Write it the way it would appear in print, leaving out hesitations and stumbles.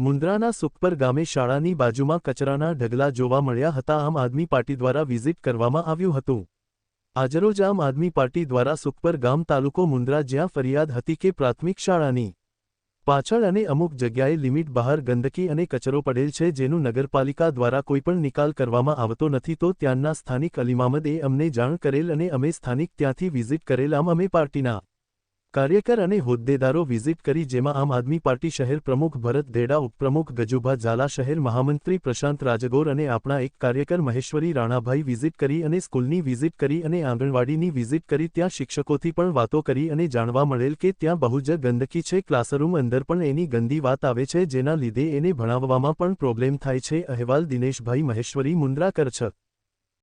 મુન્દ્રાના સુખપર ગામે શાળાની બાજુમાં કચરાના ઢગલા જોવા મળ્યા હતા। આમ આદમી પાર્ટી દ્વારા વિઝિટ કરવામાં આવ્યું હતું। આજરોજ આમ આદમી પાર્ટી દ્વારા સુખપર ગામ તાલુકો મુન્દ્રા જ્યાં ફરિયાદ હતી કે પ્રાથમિક શાળાની પાછળ અને અમુક જગ્યાએ લિમિટ બહાર ગંદકી અને કચરો પડેલ છે, જેનું નગરપાલિકા દ્વારા કોઈપણ નિકાલ કરવામાં આવતો નથી, તો ત્યાંના સ્થાનિક અલીમામદે અમને જાણ કરેલ અને અમે સ્થાનિક ત્યાંથી વિઝિટ કરેલ। આમ અમે પાર્ટીના કાર્યકર અને હોદ્દેદારો વિઝિટ કરી, જેમાં આમ આદમી પાર્ટી શહેર પ્રમુખ ભરત દેડા, ઉપપ્રમુખ ગજુભા ઝાલા, શહેર મહામંત્રી પ્રશાંત રાજગોર અને આપણા એક કાર્યકર મહેશ્વરી રાણાભાઈ વિઝિટ કરી અને સ્કૂલની વિઝિટ કરી અને આંગણવાડીની વિઝિટ કરી। ત્યાં શિક્ષકોથી પણ વાતો કરી અને જાણવા મળેલ કે ત્યાં બહુ જ ગંદકી છે, ક્લાસરૂમ અંદર પણ એની ગંદી વાત આવે છે, જેના લીધે એને ભણાવવામાં પણ પ્રોબ્લેમ થાય છે। અહેવાલ દિનેશભાઈ મહેશ્વરી, મુન્દ્રા, કચ્છ।